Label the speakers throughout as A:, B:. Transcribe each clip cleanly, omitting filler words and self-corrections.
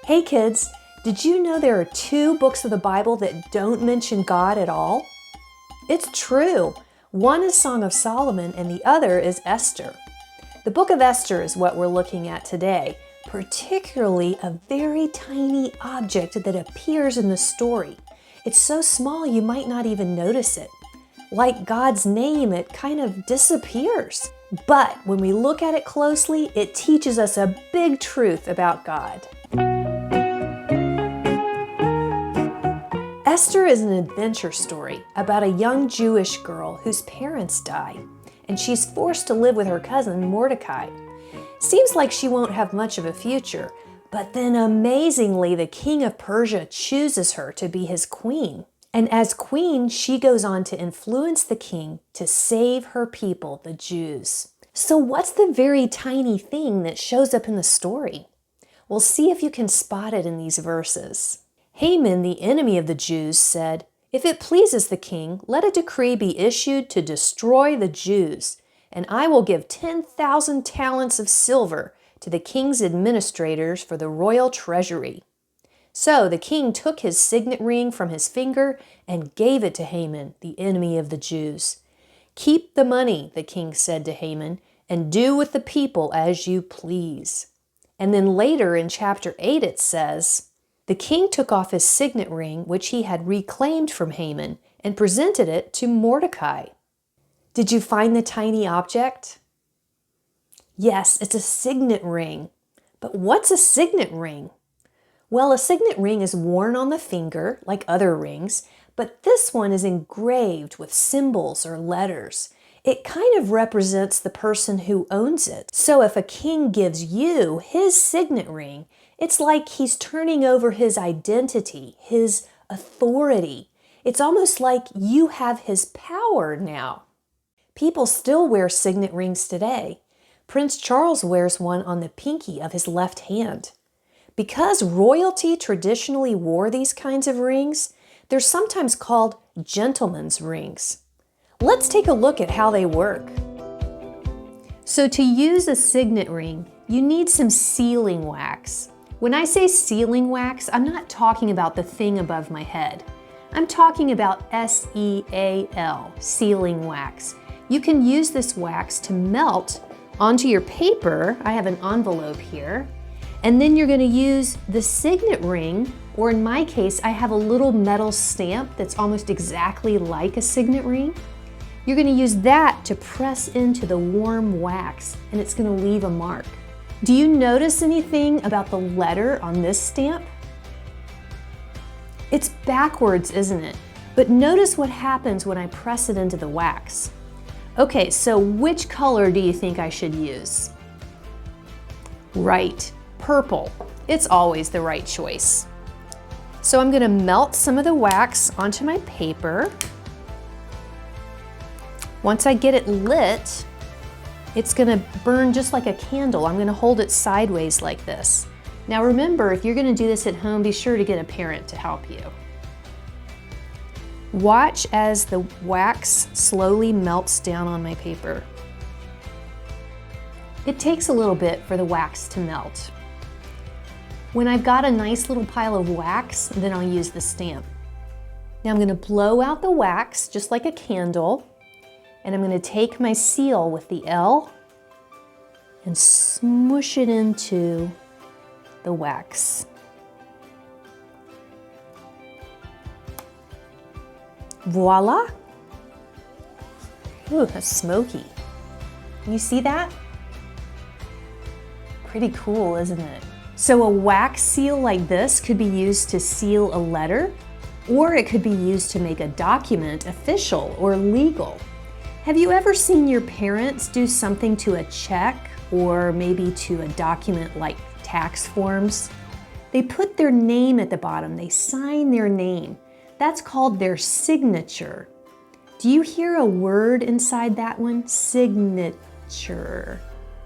A: Hey kids, did you know there are 2 books of the Bible that don't mention God at all? It's true. One is Song of Solomon and the other is Esther. The book of Esther is what we're looking at today, particularly a very tiny object that appears in the story. It's so small you might not even notice it. Like God's name, it kind of disappears. But when we look at it closely, it teaches us a big truth about God. Esther is an adventure story about a young Jewish girl whose parents die, and she's forced to live with her cousin Mordecai. Seems like she won't have much of a future, but then amazingly the king of Persia chooses her to be his queen. And as queen, she goes on to influence the king to save her people, the Jews. So what's the very tiny thing that shows up in the story? Well, see if you can spot it in these verses. Haman, the enemy of the Jews, said, "If it pleases the king, let a decree be issued to destroy the Jews, and I will give 10,000 talents of silver to the king's administrators for the royal treasury." So the king took his signet ring from his finger and gave it to Haman, the enemy of the Jews. "Keep the money," the king said to Haman, "and do with the people as you please." And then later in chapter 8 it says, the king took off his signet ring, which he had reclaimed from Haman, and presented it to Mordecai. Did you find the tiny object? Yes, it's a signet ring. But what's a signet ring? Well, a signet ring is worn on the finger, like other rings, but this one is engraved with symbols or letters. It kind of represents the person who owns it. So if a king gives you his signet ring, it's like he's turning over his identity, his authority. It's almost like you have his power now. People still wear signet rings today. Prince Charles wears one on the pinky of his left hand. Because royalty traditionally wore these kinds of rings, they're sometimes called gentlemen's rings. Let's take a look at how they work. So to use a signet ring, you need some sealing wax. When I say sealing wax, I'm not talking about the thing above my head. I'm talking about S-E-A-L, sealing wax. You can use this wax to melt onto your paper. I have an envelope here. And then you're going to use the signet ring, or in my case, I have a little metal stamp that's almost exactly like a signet ring. You're going to use that to press into the warm wax, and it's going to leave a mark. Do you notice anything about the letter on this stamp? It's backwards, isn't it? But notice what happens when I press it into the wax. Okay, so which color do you think I should use? Right, purple. It's always the right choice. So I'm going to melt some of the wax onto my paper. Once I get it lit, it's going to burn just like a candle. I'm going to hold it sideways like this. Now remember, if you're going to do this at home, be sure to get a parent to help you. Watch as the wax slowly melts down on my paper. It takes a little bit for the wax to melt. When I've got a nice little pile of wax, then I'll use the stamp. Now I'm going to blow out the wax just like a candle. And I'm going to take my seal with the L and smoosh it into the wax. Voila! Ooh, that's smoky. You see that? Pretty cool, isn't it? So a wax seal like this could be used to seal a letter, or it could be used to make a document official or legal. Have you ever seen your parents do something to a check or maybe to a document like tax forms? They put their name at the bottom. They sign their name. That's called their signature. Do you hear a word inside that one? Signature.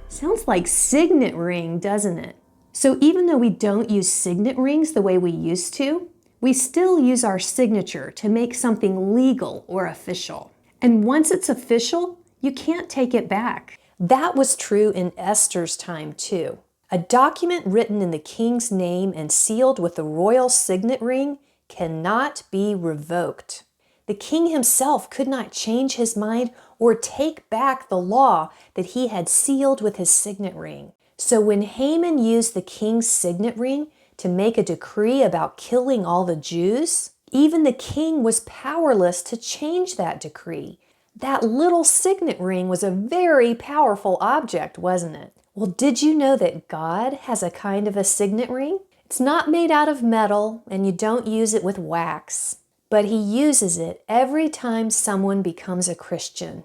A: Sounds like signet ring, doesn't it? So even though we don't use signet rings the way we used to, we still use our signature to make something legal or official. And once it's official, you can't take it back. That was true in Esther's time too. A document written in the king's name and sealed with the royal signet ring cannot be revoked. The king himself could not change his mind or take back the law that he had sealed with his signet ring. So when Haman used the king's signet ring to make a decree about killing all the Jews, even the king was powerless to change that decree. That little signet ring was a very powerful object, wasn't it? Well, did you know that God has a kind of a signet ring? It's not made out of metal, and you don't use it with wax, but He uses it every time someone becomes a Christian.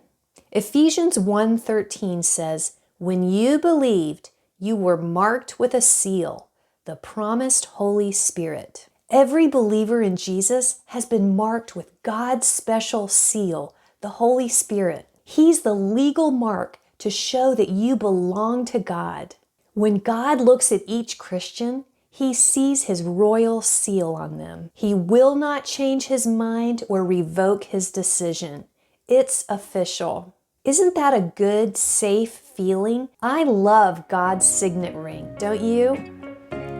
A: Ephesians 1:13 says, "When you believed, you were marked with a seal, the promised Holy Spirit." Every believer in Jesus has been marked with God's special seal, the Holy Spirit. He's the legal mark to show that you belong to God. When God looks at each Christian, He sees His royal seal on them. He will not change His mind or revoke His decision. It's official. Isn't that a good, safe feeling? I love God's signet ring, don't you?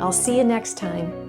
A: I'll see you next time.